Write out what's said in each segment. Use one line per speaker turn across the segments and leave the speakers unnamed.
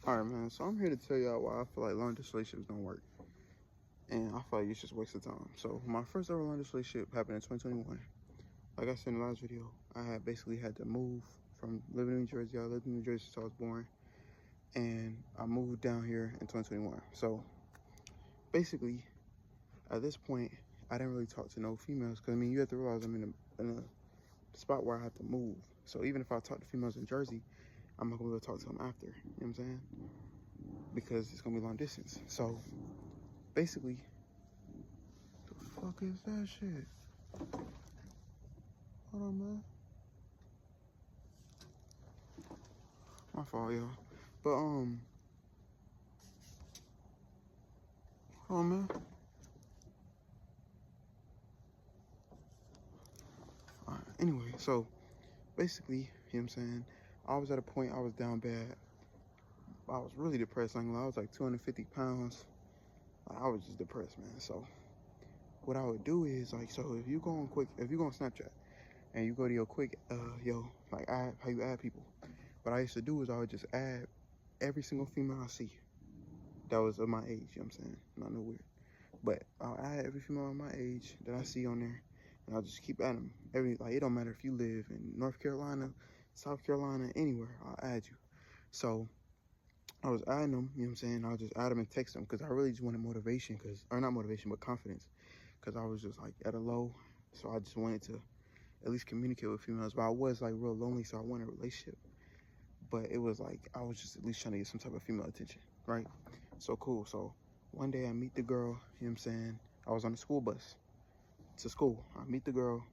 Alright, man, so I'm here to tell y'all why I feel like long distance relationships don't work. And I feel like it's just a waste of time. So, my first ever long distance relationship happened in 2021. Like I said in the last video, I had basically had to move from living in New Jersey. I lived in New Jersey since I was born. And I moved down here in 2021. So, basically, at this point, I didn't really talk to no females. Because, I mean, you have to realize I'm in a spot where I have to move. So, even if I talk to females in Jersey, I'm not going to be able to talk to them after. You know what I'm saying? Because it's going to be long distance. So, basically, the fuck is that shit? Hold on, man. My fault, y'all. But hold on, man. Alright, anyway, so basically, you know what I'm saying? I was at a point I was down bad. I was really depressed. Like, I was like 250 pounds. Like, I was just depressed, man. So what I would do is like, so if you go on Snapchat and you go to your quick, like how you add people. What I used to do is I would just add every single female I see that was of my age. You know what I'm saying? Not no weird. But I'll add every female of my age that I see on there, and I'll just keep adding them. It don't matter if you live in North Carolina, South Carolina, anywhere, I'll add you. So I was adding them, you know what I'm saying? I'll just add them and text them because I really just wanted motivation, or not motivation, but confidence, because I was just like at a low. So I just wanted to at least communicate with females. But I was like real lonely, so I wanted a relationship. But it was like I was just at least trying to get some type of female attention, right? So cool. So one day I meet the girl, you know what I'm saying? I was on the school bus to school. I meet the girl,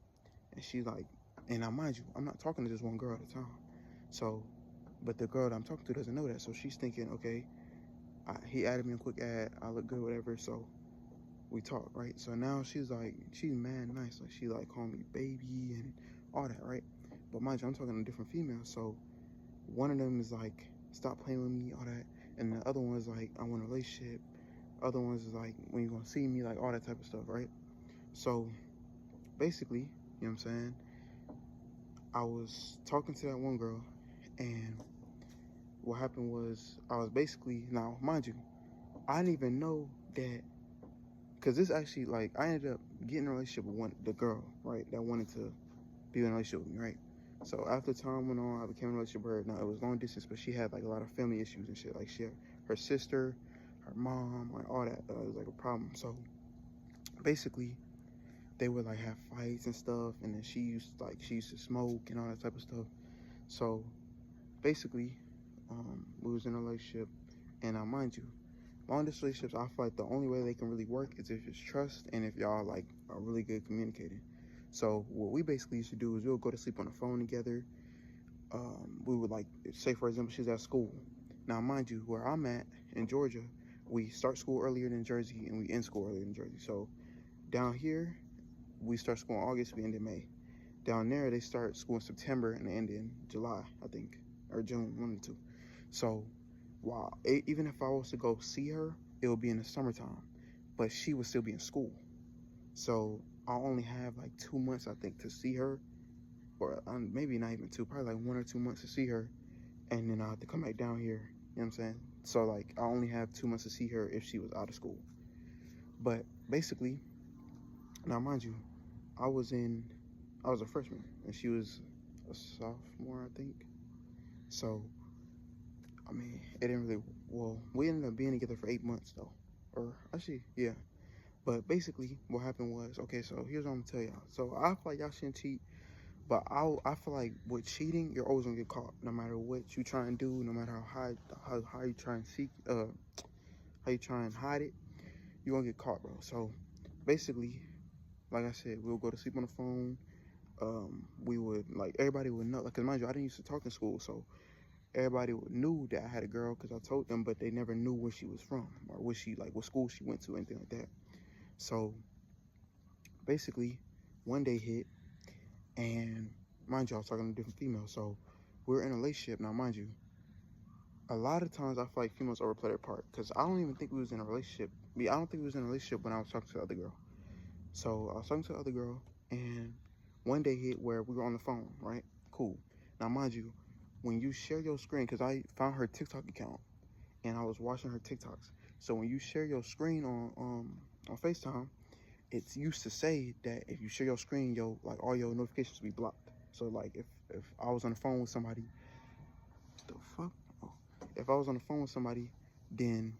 and she's like, and now mind you, I'm not talking to just one girl at a time. So, but the girl that I'm talking to doesn't know that. So she's thinking, okay, he added me a quick ad. I look good, whatever. So we talk, right? So now she's like, she's mad nice. Like she like calling me baby and all that, right? But mind you, I'm talking to different females. So one of them is like, stop playing with me, all that. And the other one is like, I want a relationship. Other ones is like, when you gonna see me, like all that type of stuff, right? So basically, you know what I'm saying? I was talking to that one girl, and what happened was I was basically, now mind you, I didn't even know that, because this actually, like, I ended up getting a relationship with the girl, right, that wanted to be in a relationship with me, right? So after time went on, I became in a relationship with her. Now it was long distance, but she had like a lot of family issues and shit. Like she had her sister, her mom, like all that. It was like a problem. So basically, they would like have fights and stuff, and then she used to smoke and all that type of stuff. So basically, we was in a relationship, and mind you, long distance relationships, I feel like the only way they can really work is if it's trust and if y'all like are really good communicating. So what we basically used to do is we would go to sleep on the phone together. We would like say for example she's at school. Now mind you, where I'm at in Georgia, we start school earlier than Jersey and we end school earlier than Jersey. So down here, we start school in August, we end in May. Down there, they start school in September and they end in July, I think, or June, one of the two. So, even if I was to go see her, it would be in the summertime, but she would still be in school. So I'll only have like 2 months, I think, to see her, or maybe not even two, probably like 1 or 2 months to see her, and then I have to come back down here. You know what I'm saying? So like I only have 2 months to see her if she was out of school. But basically, now mind you, I was in I was a freshman and she was a sophomore, I think. So, I mean, it didn't really, well, we ended up being together for 8 months though. Or actually, yeah. But basically, what happened was, okay, so here's what I'm gonna tell y'all. So, I feel like y'all shouldn't cheat, but I feel like with cheating, you're always gonna get caught. No matter what you try and do, no matter how you try and how you try and hide it, you're gonna get caught, bro. So, basically, like I said, we'll go to sleep on the phone. We would like everybody would know, like, cause mind you, I didn't used to talk in school, so everybody knew that I had a girl because I told them, but they never knew where she was from or what school she went to, anything like that. So basically, one day hit, and mind you, I was talking to different females, so we're in a relationship now. Mind you, a lot of times I feel like females overplay their part because I don't even think we was in a relationship. I don't think we was in a relationship when I was talking to the other girl. So I was talking to the other girl, and one day hit where we were on the phone, right? Cool. Now, mind you, when you share your screen, because I found her TikTok account, and I was watching her TikToks. So when you share your screen on FaceTime, it's used to say that if you share your screen, like all your notifications will be blocked. So like if I was on the phone with somebody, what the fuck? Oh. If I was on the phone with somebody, then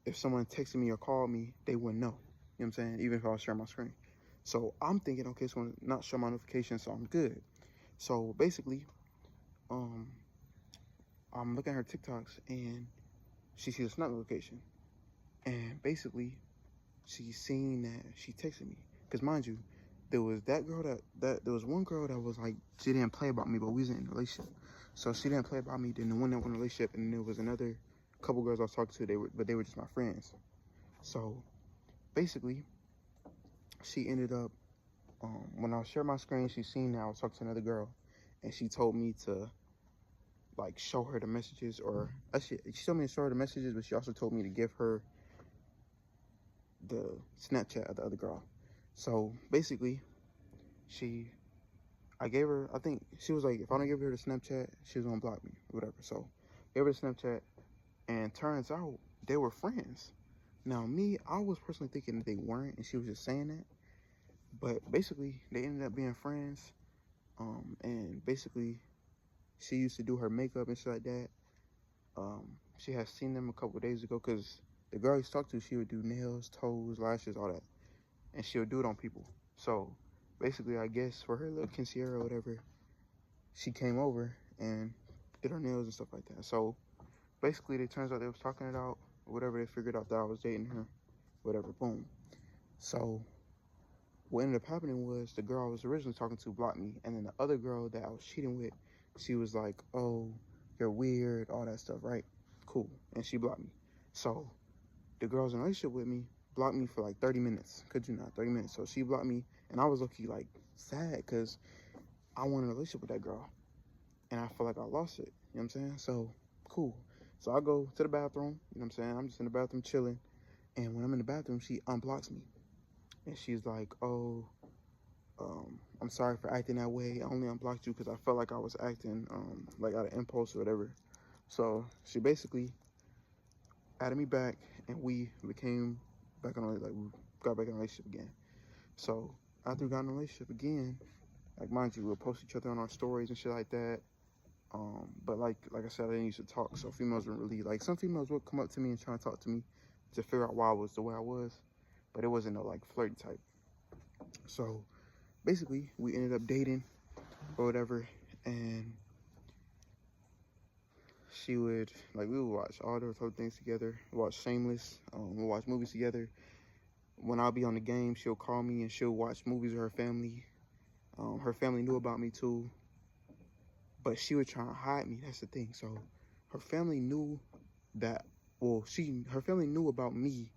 if someone texted me or called me, they wouldn't know. You know what I'm saying? Even if I was sharing my screen. So I'm thinking, okay, it's gonna not show my notifications, so I'm good. So basically, um, I'm looking at her TikToks and she sees a snap notification. And basically, she's seen that she texted me. Cause mind you, there was that girl that there was one girl that was like, she didn't play about me, but we wasn't in a relationship. So she didn't play about me. Then the one that was in a relationship, and there was another couple girls I was talking to. They were just my friends. So basically, she ended up when I shared my screen, she seen that I was talking to another girl, and she told me to like show her the messages, or she told me to show her the messages, but she also told me to give her the Snapchat of the other girl. So basically, I gave her, I think she was like, if I don't give her the Snapchat, she was gonna block me, or whatever. So gave her the Snapchat, and turns out they were friends. Now me, I was personally thinking that they weren't, and she was just saying that. But basically, they ended up being friends. And basically, she used to do her makeup and shit like that. She had seen them a couple of days ago because the girl I used to talk to, she would do nails, toes, lashes, all that, and she would do it on people. So basically, I guess for her little quinceañera or whatever, she came over and did her nails and stuff like that. So basically, it turns out they was talking it out, or whatever. They figured out that I was dating her, whatever. Boom. So what ended up happening was the girl I was originally talking to blocked me, and then the other girl that I was cheating with, she was like, "Oh, you're weird," all that stuff, right? Cool, and she blocked me. So the girl was in a relationship with me blocked me for like 30 minutes. Could you not? 30 minutes. So she blocked me, and I was lucky like sad because I wanted a relationship with that girl, and I feel like I lost it. You know what I'm saying? So cool. So I go to the bathroom. You know what I'm saying? I'm just in the bathroom chilling, and when I'm in the bathroom, she unblocks me, and she's like, "Oh, I'm sorry for acting that way. I only unblocked you because I felt like I was acting like out of impulse or whatever." So she basically added me back, and we became back on like we got back in a relationship again. So after we got in a relationship again, like mind you, we'll post each other on our stories and shit like that. But like I said, I didn't used to talk, so females weren't really like some females would come up to me and try to talk to me to figure out why I was the way I was, but it wasn't no like flirty type. So basically, we ended up dating or whatever, and she would like we would watch all those whole things together. We watch Shameless. We'll watch movies together. When I'll be on the game, she'll call me and she'll watch movies with her family. Her family knew about me too, but she would try to hide me. That's the thing. So her family knew that. Well, her family knew about me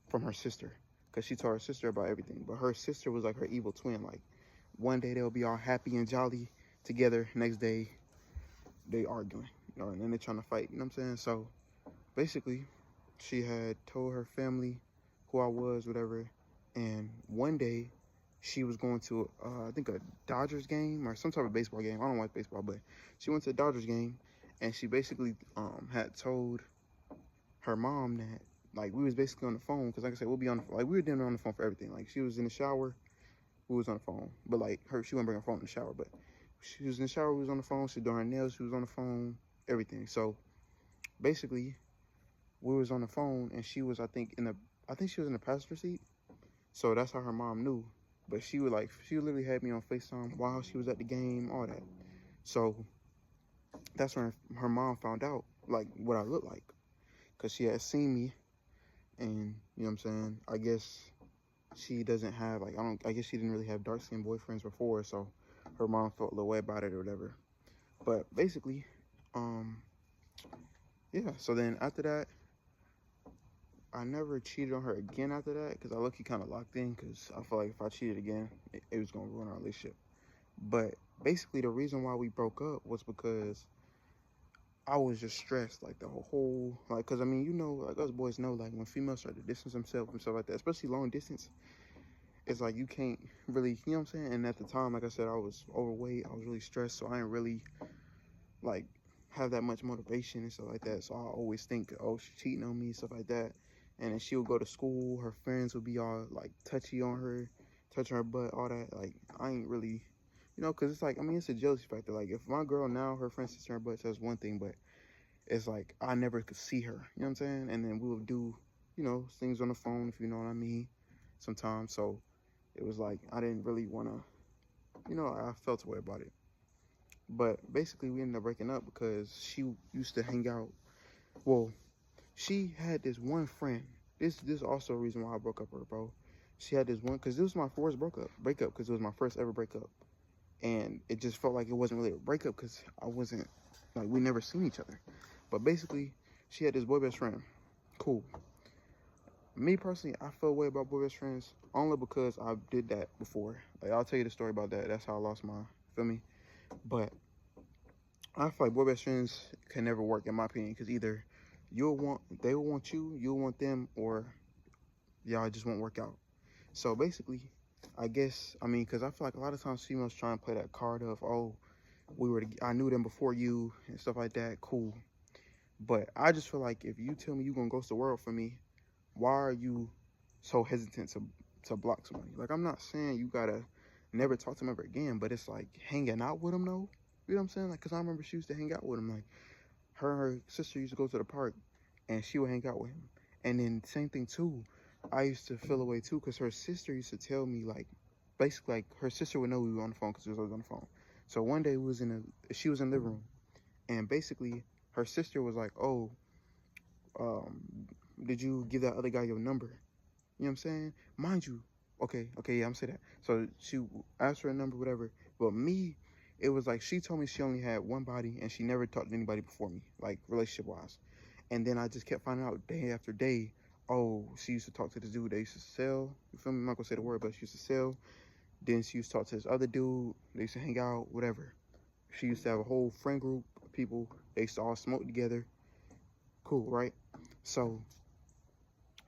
from her sister, because she told her sister about everything. But her sister was like her evil twin. Like one day they'll be all happy and jolly together. Next day they arguing, and then they're trying to fight. You know what I'm saying? So basically, she had told her family who I was, whatever. And one day, she was going to, I think, a Dodgers game or some type of baseball game. I don't watch baseball, but she went to a Dodgers game, and she basically had told her mom that, like, we was basically on the phone, because, like I said, we'll be on the, like, we were dinner on the phone for everything. Like, she was in the shower, we was on the phone. But, like, she wouldn't bring her phone in the shower, but she was in the shower, we was on the phone. She was doing her nails, she was on the phone, everything. So, basically, we was on the phone, and she was, I think she was in the passenger seat. So that's how her mom knew. But she literally had me on FaceTime while she was at the game, all that. So that's when her mom found out, like, what I look like. Because she had seen me, and, you know what I'm saying, I guess she doesn't have, like, I guess she didn't really have dark-skinned boyfriends before, so her mom felt a little way about it or whatever. But basically, yeah, so then after that, I never cheated on her again after that, because I look kind of locked in, because I feel like if I cheated again, it was going to ruin our relationship. But basically, the reason why we broke up was because I was just stressed, like, the whole, like, because, I mean, you know, like, us boys know, like, when females start to distance themselves and stuff like that, especially long distance, it's like you can't really, you know what I'm saying? And at the time, like I said, I was overweight, I was really stressed, so I didn't really, like, have that much motivation and stuff like that. So I always think, oh, she's cheating on me, stuff like that. And then she would go to school, her friends would be all like touchy on her, touching her butt, all that. Like, I ain't really, because it's like, I mean, it's a jealousy factor. Like, if my girl now, her friends touching her butt, that's one thing, but it's like I never could see her, you know what I'm saying? And then we would do, things on the phone, if you know what I mean, sometimes. So it was like I didn't really want to, I felt a way about it. But basically, we ended up breaking up because she used to hang out. Well, she had this one friend. This is also a reason why I broke up with her, bro. She had this one, because this was my first breakup, because it was my first ever breakup. And it just felt like it wasn't really a breakup because I wasn't, like, we never seen each other. But basically, she had this boy best friend. Cool. Me personally, I feel way about boy best friends only because I did that before. Like, I'll tell you the story about that. That's how I lost my, feel me? But I feel like boy best friends can never work, in my opinion, because either they will want you, you'll want them, or y'all just won't work out. So basically, I guess, I mean, because I feel like a lot of times females try and play that card of, oh, I knew them before you and stuff like that. Cool. But I just feel like if you tell me you're gonna ghost the world for me, why are you so hesitant to block somebody? Like, I'm not saying you gotta never talk to them ever again, but it's like hanging out with them though. You know what I'm saying? Like, cause I remember she used to hang out with him. Like, her and her sister used to go to the park, and she would hang out with him. And then same thing too. I used to feel away too, cause her sister used to tell me, like, basically, like, her sister would know we were on the phone, cause we was always on the phone. So one day she was in the living room, and basically her sister was like, "Oh, um, did you give that other guy your number?" You know what I'm saying? Mind you, okay, yeah, I'm saying that. So she asked for a number, whatever. But me, it was like she told me she only had one body and she never talked to anybody before me, like relationship wise. And then I just kept finding out day after day, oh, she used to talk to this dude they used to sell. You feel me? I'm not gonna say the word, but she used to sell. Then she used to talk to this other dude. They used to hang out, whatever. She used to have a whole friend group of people. They used to all smoke together. Cool, right? So,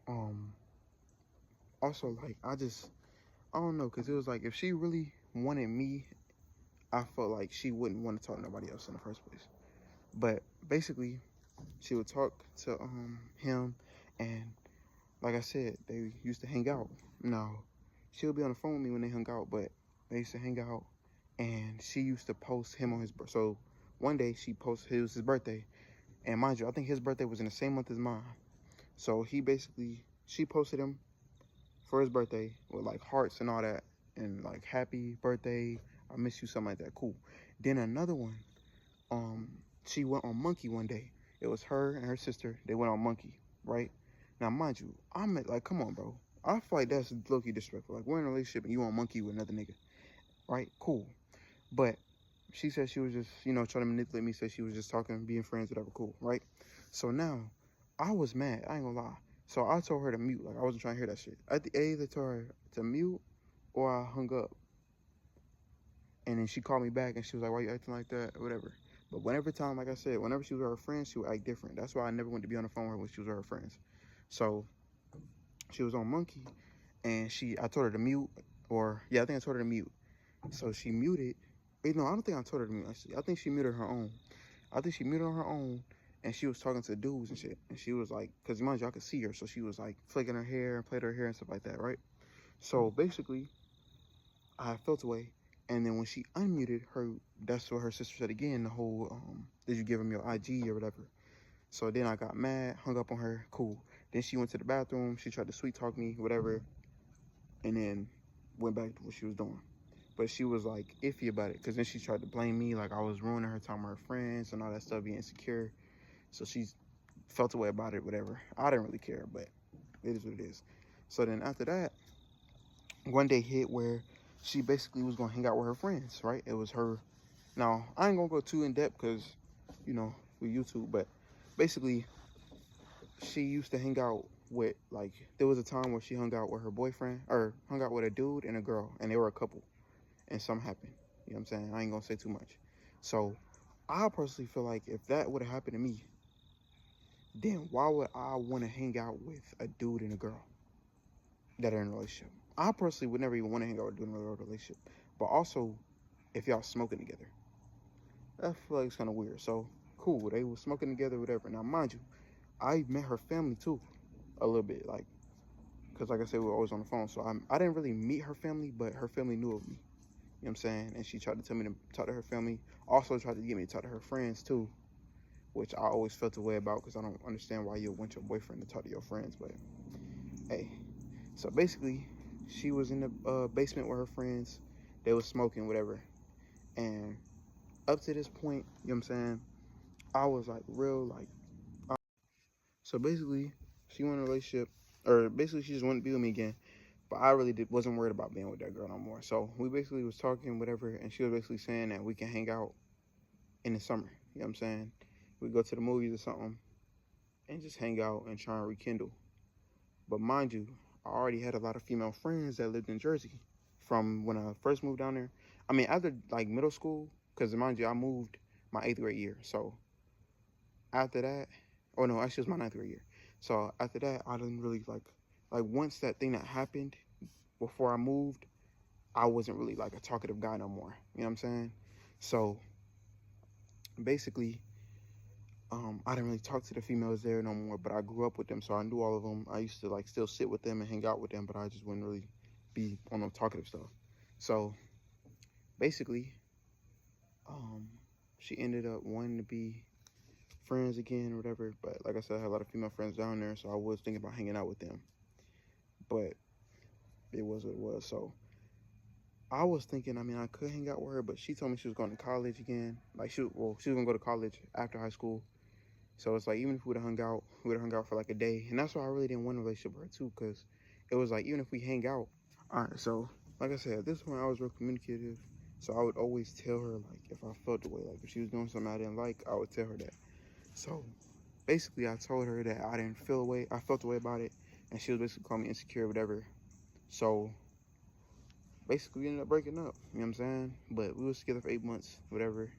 um, also, like, I don't know, because it was like if she really wanted me, I felt like she wouldn't want to talk to nobody else in the first place. But basically, she would talk to him, and like I said, they used to hang out. Now, she would be on the phone with me when they hung out, but they used to hang out, and she used to post him on his birthday. So one day she posted, it was his birthday, and mind you, I think his birthday was in the same month as mine. So she posted him for his birthday with like hearts and all that, and like happy birthday, I miss you, something like that. Cool. Then another one, um, she went on Monkey one day. It was her and her sister. They went on Monkey, right? Now, mind you, like, come on, bro. I feel like that's low-key disrespectful. Like, we're in a relationship and you on Monkey with another nigga, right? Cool. But she said she was just, trying to manipulate me. Said she was just talking, being friends, whatever. Cool, right? So now, I was mad. I ain't gonna lie. So I told her to mute. Like, I wasn't trying to hear that shit. I either told her to mute or I hung up. And then she called me back and she was like, "Why you acting like that?" Or whatever. But whenever time, like I said, whenever she was with her friends, she would act different. That's why I never went to be on the phone with her when she was with her friends. So she was on Monkey, and I told her to mute, or yeah, I think I told her to mute. So she muted. No, I don't think I told her to mute. Actually, I think she muted her own. I think she muted on her own, and she was talking to dudes and shit. And she was like, because mind you, I could see her, so she was like flicking her hair and played her hair and stuff like that, right? So basically, I felt away. And then when she unmuted her, that's what her sister said again. The whole, did you give him your IG or whatever? So then I got mad, hung up on her. Cool. Then she went to the bathroom. She tried to sweet talk me, whatever, and then went back to what she was doing. But she was like iffy about it, because then she tried to blame me, like I was ruining her time with her friends and all that stuff, being insecure. So she felt away about it, whatever. I didn't really care, but it is what it is. So then after that, one day hit where she basically was gonna hang out with her friends, right? It was her. Now, I ain't gonna go too in depth because, with YouTube, but basically, she used to hang out with, like, there was a time where she hung out with her boyfriend, or hung out with a dude and a girl, and they were a couple, and something happened. You know what I'm saying? I ain't gonna say too much. So, I personally feel like if that would have happened to me, then why would I want to hang out with a dude and a girl that are in a relationship? I personally would never even want to hang out with a dude in a relationship. But also, if y'all smoking together, I feel like it's kind of weird. So, cool. They were smoking together, whatever. Now, mind you, I met her family too, a little bit, like, because like I said, we were always on the phone. So I didn't really meet her family, but her family knew of me. You know what I'm saying? And she tried to tell me to talk to her family. Also tried to get me to talk to her friends too, which I always felt a way about because I don't understand why you want your boyfriend to talk to your friends. But hey, so basically, she was in the basement with her friends. They was smoking, whatever. And up to this point, you know what I'm saying, I was like real, like, so basically, she went in a relationship, or basically she just wanted to be with me again. But I really wasn't worried about being with that girl no more. So we basically was talking, whatever, and she was basically saying that we can hang out in the summer. You know what I'm saying? We go to the movies or something and just hang out and try and rekindle. But mind you, I already had a lot of female friends that lived in Jersey from when I first moved down there. I mean, after like middle school, because mind you, I moved my 8th grade year. So after that, oh no, actually it was my 9th grade year. So after that, I didn't really like once that thing that happened before I moved, I wasn't really like a talkative guy no more. You know what I'm saying? So basically, I didn't really talk to the females there no more, but I grew up with them, so I knew all of them. I used to like still sit with them and hang out with them, but I just wouldn't really be on no talkative stuff. So basically, um, she ended up wanting to be friends again or whatever. But like I said, I had a lot of female friends down there, so I was thinking about hanging out with them. But it was what it was. So I was thinking, I mean, I could hang out with her, but she told me she was going to college again. Like she was gonna go to college after high school. So it's like even if we would have hung out, we would have hung out for like a day, and that's why I really didn't want a relationship with her too, because it was like even if we hang out, all right. So like I said, at this point I was real communicative, so I would always tell her like if I felt the way, like if she was doing something I didn't like, I would tell her that. So basically, I told her that I didn't feel a way, I felt the way about it, and she was basically calling me insecure, whatever. So basically, we ended up breaking up. You know what I'm saying? But we was together for 8 months, whatever.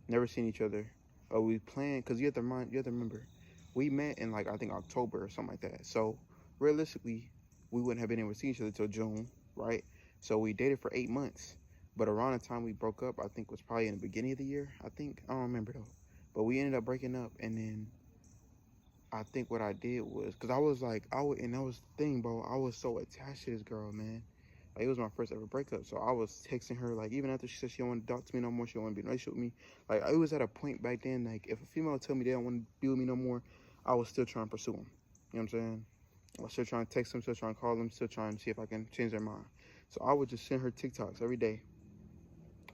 Never seen each other. We planned because you have to remember, we met in like I think October or something like that. So realistically, we wouldn't have been able to see each other till June, right? So we dated for 8 months. But around the time we broke up, I think was probably in the beginning of the year. I think I don't remember though. But we ended up breaking up, and then I think what I did was because I was like and that was the thing, bro. I was so attached to this girl, man. Like, it was my first ever breakup, so I was texting her like even after she said she don't want to talk to me no more, she don't want to be in a relationship with me. Like it was at a point back then, like if a female tell me they don't want to be with me no more, I was still trying to pursue them. You know what I'm saying? I was still trying to text them, still trying to call them, still trying to see if I can change their mind. So I would just send her TikToks every day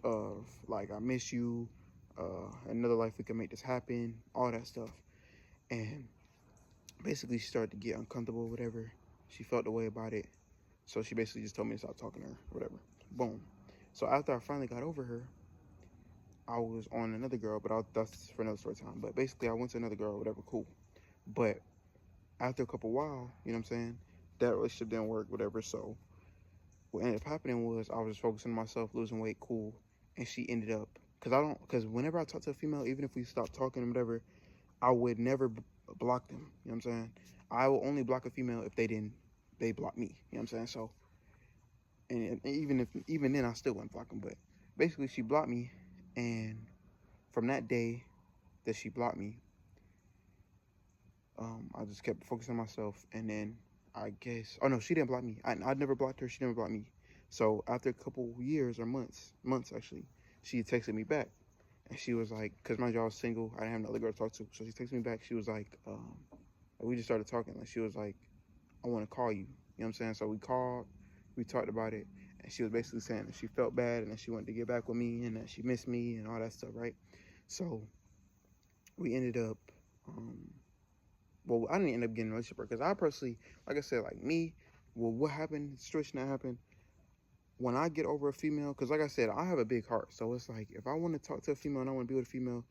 of like I miss you, another life we can make this happen, all that stuff, and basically she started to get uncomfortable, whatever. She felt the way about it. So she basically just told me to stop talking to her, whatever. Boom. So after I finally got over her, I was on another girl, but that's for another story time. But basically, I went to another girl, whatever, cool. But after a couple while, you know what I'm saying, that relationship didn't work, whatever. So what ended up happening was I was just focusing on myself, losing weight, cool. And she ended up, because whenever I talk to a female, even if we stop talking or whatever, I would never block them. You know what I'm saying? I will only block a female if they block me. You know what I'm saying? So, and even then, I still wouldn't block them. But basically, she blocked me, and from that day that she blocked me, I just kept focusing on myself. And then I guess, oh no, she didn't block me. I never blocked her. She never blocked me. So after a couple years or months actually, she texted me back. And she was like, because mind you, I was single. I didn't have another girl to talk to. So she texted me back. She was like, we just started talking. Like, she was like, I want to call you. You know what I'm saying? So we called, we talked about it. And she was basically saying that she felt bad and that she wanted to get back with me and that she missed me and all that stuff, right? So we ended up, well, I didn't end up getting a relationship because I personally, like I said, like me, well, what happened, the situation that happened, when I get over a female, because like I said, I have a big heart. So it's like, if I want to talk to a female and I want to be with a female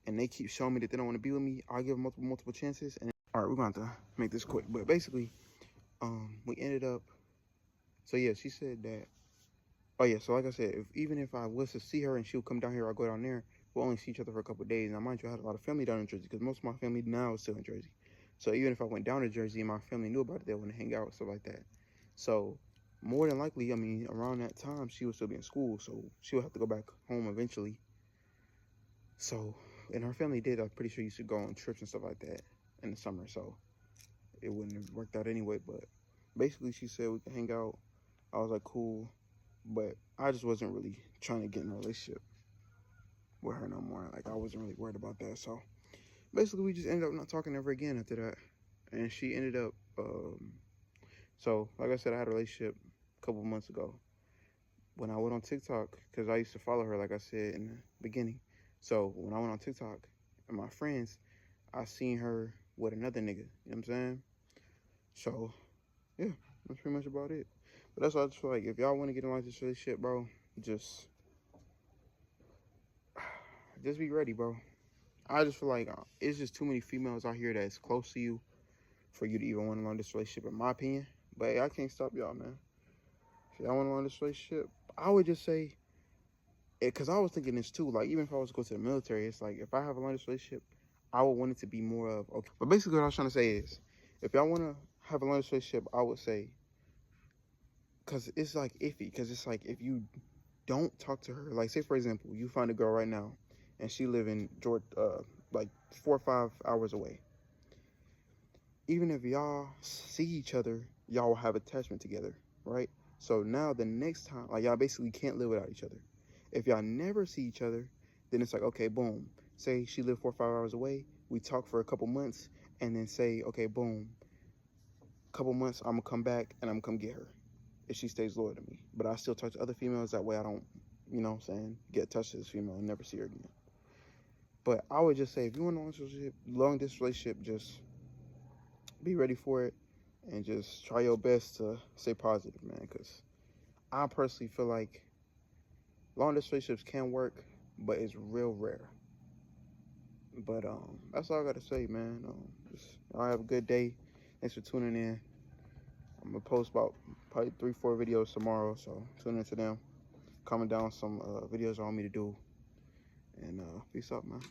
and they keep showing me that they don't want to be with me, I'll give them multiple chances. And all right, we're going to have to make this quick. But basically, we ended up, so yeah, she said that, oh yeah, so like I said, even if I was to see her and she would come down here or go down there, we'll only see each other for a couple of days. Now, mind you, I had a lot of family down in Jersey because most of my family now is still in Jersey. So even if I went down to Jersey and my family knew about it, they want to hang out, stuff like that. So more than likely, I mean, around that time, she would still be in school, so she would have to go back home eventually. So and her family did. I'm pretty sure used to go on trips and stuff like that in the summer, so it wouldn't have worked out anyway. But basically, she said we could hang out. I was like, cool, but I just wasn't really trying to get in a relationship with her no more. Like, I wasn't really worried about that. So basically, we just ended up not talking ever again after that. And she ended up, so like I said, I had a relationship a couple months ago when I went on TikTok, because I used to follow her, like I said in the beginning. So when I went on TikTok and my friends, I seen her with another nigga. You know what I'm saying? So yeah, that's pretty much about it. But that's why I just feel like if y'all want to get in like this relationship, bro, just be ready, bro. I just feel like it's just too many females out here that's close to you for you to even want to learn this relationship, in my opinion. But I can't stop y'all, man. If y'all want to learn this relationship, I would just say, because I was thinking this too, like, even if I was to go to the military, it's like, if I have a long relationship, I would want it to be more of, okay. But basically what I was trying to say is, if y'all want to have a long relationship, I would say, because it's like iffy, because it's like, if you don't talk to her, like, say for example, you find a girl right now, and she live in Georgia, like 4 or 5 hours away. Even if y'all see each other, y'all will have attachment together, right? So now the next time, like, y'all basically can't live without each other. If y'all never see each other, then it's like, okay, boom. Say she lived 4 or 5 hours away. We talk for a couple months, and then say, okay, boom. Couple months, I'm gonna come back and I'm gonna come get her if she stays loyal to me. But I still talk to other females. That way I don't, you know what I'm saying, get attached to this female and never see her again. But I would just say, if you want a long distance relationship, just be ready for it and just try your best to stay positive, man. Because I personally feel like long distance relationships can work, but it's real rare. But that's all I gotta say, man. Just y'all have a good day. Thanks for tuning in. I'm gonna post about probably 3-4 videos tomorrow, so tune into them. Comment down some videos you want me to do, and peace out, man.